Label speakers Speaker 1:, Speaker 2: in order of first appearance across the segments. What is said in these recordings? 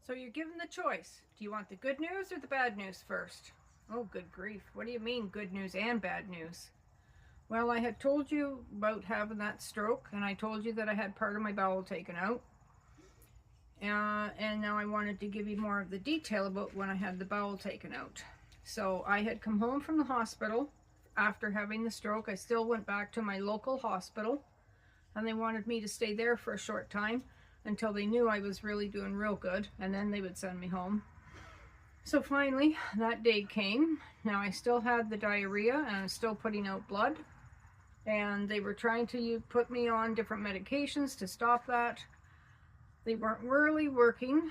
Speaker 1: So you're given the choice. Do you want the good news or the bad news first? Oh, good grief. What do you mean good news and bad news? Well, I had told you about having that stroke, and I told you that I had part of my bowel taken out. And now I wanted to give you more of the detail about when I had the bowel taken out. So I had come home from the hospital after having the stroke. I still went back to my local hospital, and they wanted me to stay there for a short time until they knew I was really doing real good, and then they would send me home. So finally, that day came. Now I still had the diarrhea, and I was still putting out blood, and they were trying to put me on different medications to stop that. They weren't really working.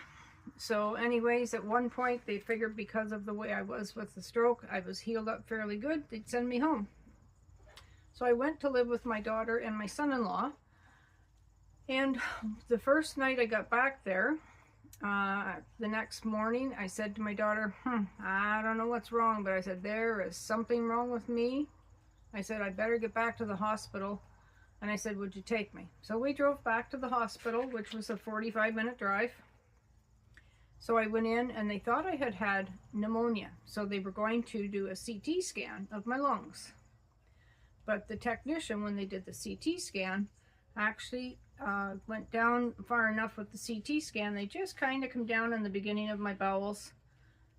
Speaker 1: So anyways, at one point they figured because of the way I was with the stroke, I was healed up fairly good, they'd send me home. So I went to live with my daughter and my son-in-law. And the first night I got back there, the next morning, I said to my daughter, I don't know what's wrong, but I said, there is something wrong with me. I said, I better get back to the hospital. And I said, would you take me? So we drove back to the hospital, which was a 45-minute drive. So I went in, and they thought I had had pneumonia. So they were going to do a CT scan of my lungs. But the technician, when they did the CT scan, actually went down far enough with the CT scan. They just kind of come down in the beginning of my bowels.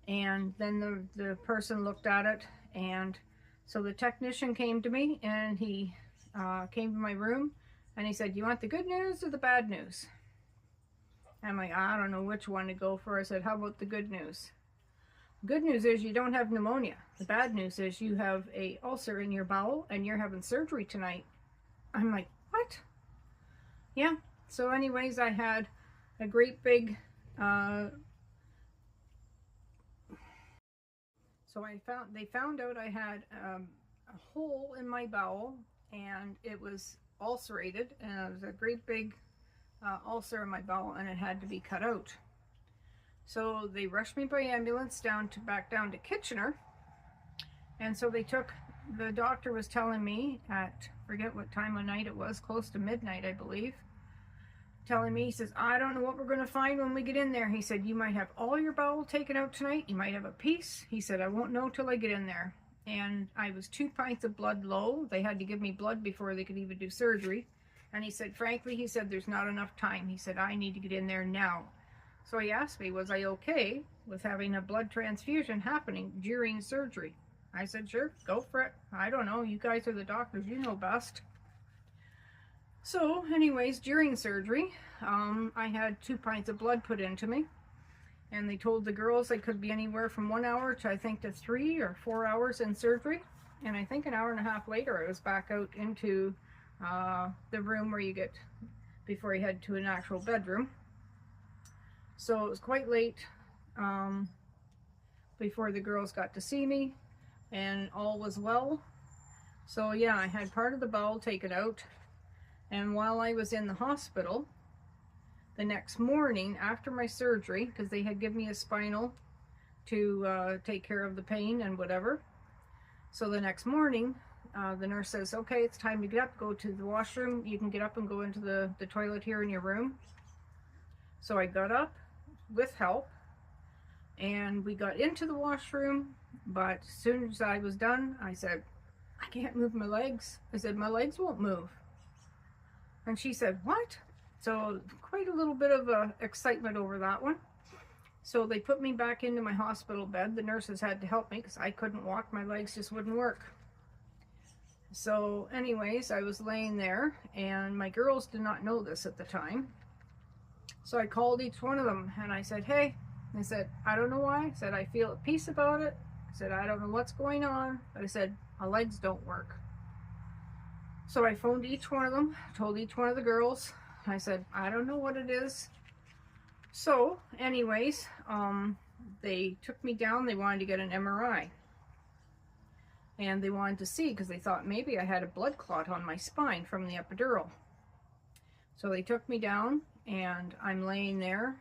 Speaker 1: And then the person looked at it. And so the technician came to me, and he came to my room, and he said, you want the good news or the bad news? I'm like, I don't know which one to go for. I said, how about the good news? Good news is you don't have pneumonia. The bad news is you have a ulcer in your bowel, and you're having surgery tonight. I'm like, what? Yeah. So anyways, I had a great big so they found out I had a hole in my bowel, and it was ulcerated, and it was a great big ulcer in my bowel, and it had to be cut out. So they rushed me by ambulance back down to Kitchener. And so the doctor was telling me at, forget what time of night it was, close to midnight, I believe, telling me, he says, I don't know what we're going to find when we get in there. He said, you might have all your bowel taken out tonight. You might have a piece. He said, I won't know till I get in there. And I was 2 pints of blood low. They had to give me blood before they could even do surgery. And he said, frankly, he said, there's not enough time. He said, I need to get in there now. So he asked me, was I okay with having a blood transfusion happening during surgery? I said, sure, go for it. I don't know. You guys are the doctors. You know best. So anyways, during surgery, I had 2 pints of blood put into me. And they told the girls I could be anywhere from 1 hour to, I think, to 3 or 4 hours in surgery. And I think an hour and a half later, I was back out into the room where you get, before you head to an actual bedroom. So it was quite late before the girls got to see me, and all was well. So yeah, I had part of the bowel taken out, and while I was in the hospital, the next morning after my surgery, because they had given me a spinal to take care of the pain and whatever, so the next morning, the nurse says, okay, it's time to get up, go to the washroom. You can get up and go into the toilet here in your room. So I got up with help, and we got into the washroom, but as soon as I was done, I said, I can't move my legs. I said, my legs won't move. And she said, what? So quite a little bit of excitement over that one. So they put me back into my hospital bed. The nurses had to help me because I couldn't walk. My legs just wouldn't work. So anyways, I was laying there, and my girls did not know this at the time. So I called each one of them, and I said, hey, I said, I don't know why. I said, I feel at peace about it. I said, I don't know what's going on. But I said, my legs don't work. So I phoned each one of them, told each one of the girls. I said, I don't know what it is. So anyways, they took me down. They wanted to get an MRI. And they wanted to see, because they thought maybe I had a blood clot on my spine from the epidural. So they took me down, and I'm laying there,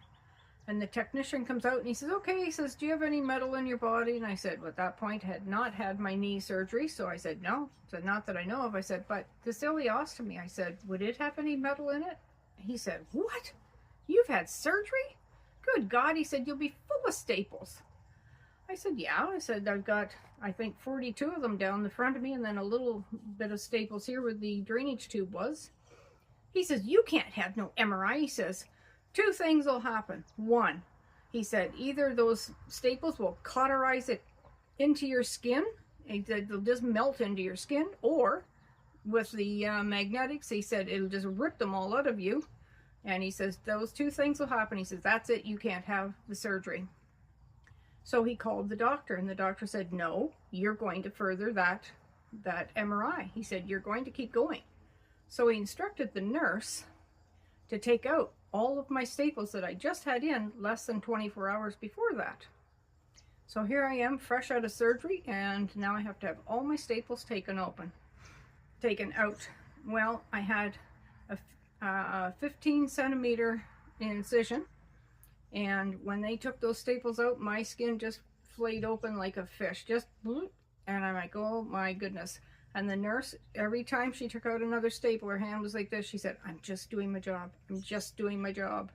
Speaker 1: and the technician comes out, and he says, okay, he says, do you have any metal in your body? And I said, well, at that point, I had not had my knee surgery, so I said, no. I said, not that I know of. I said, but this ileostomy, I said, would it have any metal in it? He said, what? You've had surgery? good God, he said, you'll be full of staples. I said, yeah. I said, I've got, I think, 42 of them down the front of me and then a little bit of staples here where the drainage tube was. He says, you can't have no MRI. He says, two things will happen. One, he said, either those staples will cauterize it into your skin, they'll just melt into your skin, or with the magnetics, he said, it'll just rip them all out of you. And he says, those two things will happen. He says, that's it, you can't have the surgery. So he called the doctor, and the doctor said, no, you're going to further that MRI. He said, you're going to keep going. So he instructed the nurse to take out all of my staples that I just had in less than 24 hours before that. So here I am, fresh out of surgery, and now I have to have all my staples taken out. Well, I had a 15 centimeter incision, and when they took those staples out, my skin just flayed open like a fish, just bloop, and I'm like, oh my goodness. And the nurse, every time she took out another staple, her hand was like this. She said, I'm just doing my job. I'm just doing my job.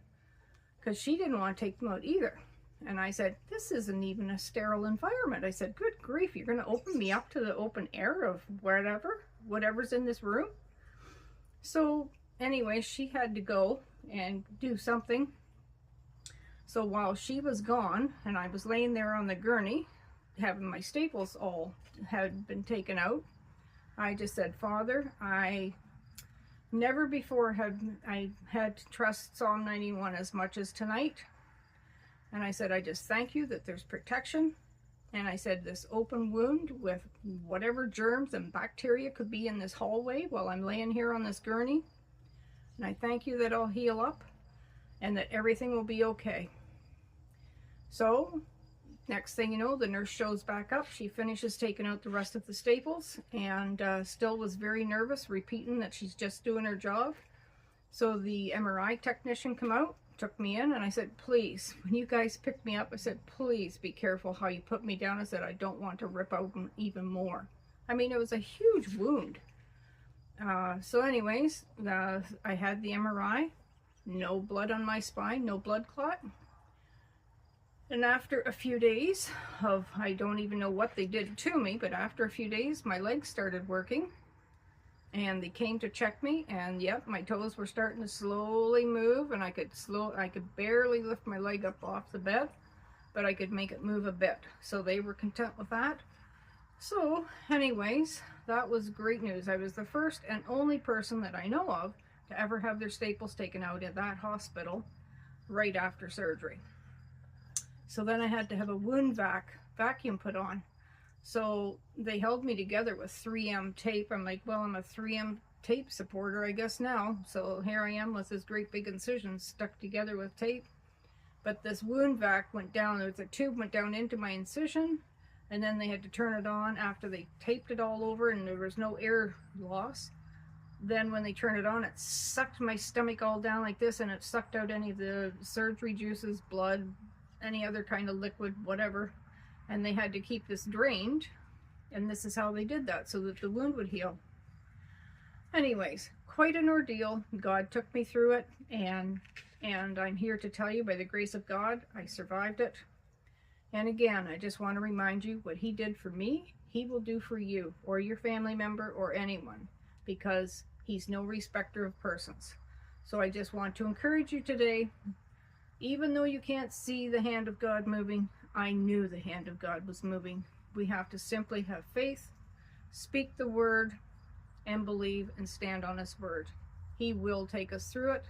Speaker 1: Because she didn't want to take them out either. And I said, this isn't even a sterile environment. I said, good grief, you're going to open me up to the open air of whatever's in this room? So anyway, she had to go and do something. So while she was gone, and I was laying there on the gurney, having my staples all had been taken out, I just said, Father, I never before had to trust Psalm 91 as much as tonight. And I said, I just thank you that there's protection. And I said, this open wound with whatever germs and bacteria could be in this hallway while I'm laying here on this gurney. And I thank you that I'll heal up and that everything will be okay. So next thing you know, the nurse shows back up. She finishes taking out the rest of the staples and still was very nervous, repeating that she's just doing her job. So the MRI technician come out, took me in, and I said, please, when you guys picked me up, I said, please be careful how you put me down. I said, I don't want to rip out even more. I mean, it was a huge wound. So anyways, I had the MRI, no blood on my spine, no blood clot. And after a few days of, I don't even know what they did to me, but after a few days, my legs started working. And they came to check me, and yep, my toes were starting to slowly move, and I could barely lift my leg up off the bed, but I could make it move a bit. So they were content with that. So anyways, that was great news. I was the first and only person that I know of to ever have their staples taken out at that hospital right after surgery. So then I had to have a wound vacuum put on. So they held me together with 3M tape. I'm like, well, I'm a 3M tape supporter, I guess now. So here I am with this great big incision stuck together with tape. But this wound vac went down. There was a tube went down into my incision, and then they had to turn it on after they taped it all over and there was no air loss. Then when they turned it on, it sucked my stomach all down like this, and it sucked out any of the surgery juices, blood, any other kind of liquid, whatever. And they had to keep this drained, and this is how they did that, so that the wound would heal. Anyways, quite an ordeal. God took me through it, and I'm here to tell you, by the grace of God, I survived it. And again, I just want to remind you, what he did for me, he will do for you, or your family member, or anyone, because he's no respecter of persons. So I just want to encourage you today, even though you can't see the hand of God moving, I knew the hand of God was moving. We have to simply have faith, speak the word, and believe and stand on his word. He will take us through it.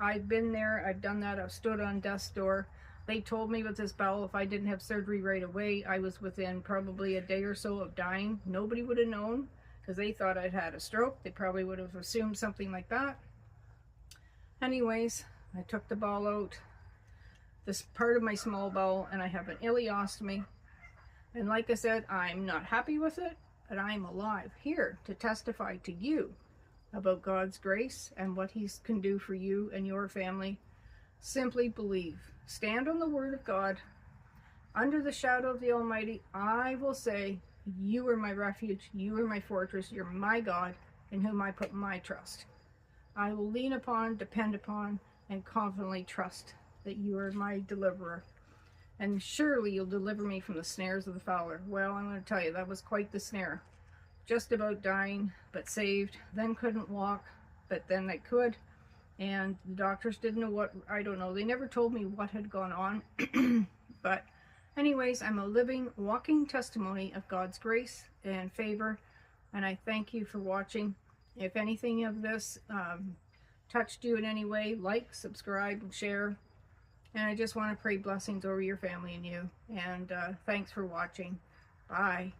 Speaker 1: I've been there. I've done that. I've stood on death's door. They told me with this bowel, if I didn't have surgery right away, I was within probably a day or so of dying. Nobody would have known, because they thought I'd had a stroke. They probably would have assumed something like that. Anyways, I took the bowel out, this part of my small bowel, and I have an ileostomy. And like I said, I'm not happy with it, but I'm alive here to testify to you about God's grace and what he can do for you and your family. Simply believe. Stand on the word of God. Under the shadow of the Almighty, I will say, you are my refuge, you are my fortress, you're my God, in whom I put my trust. I will lean upon, depend upon, and confidently trust that you are my deliverer. And surely you'll deliver me from the snares of the fowler. Well, I'm going to tell you, that was quite the snare. Just about dying, but saved. Then couldn't walk, but then I could. And the doctors didn't know what, I don't know. They never told me what had gone on. But anyways, I'm a living, walking testimony of God's grace and favor. And I thank you for watching. If anything of this touched you in any way, like, subscribe, and share. And I just want to pray blessings over your family and you. And thanks for watching. Bye.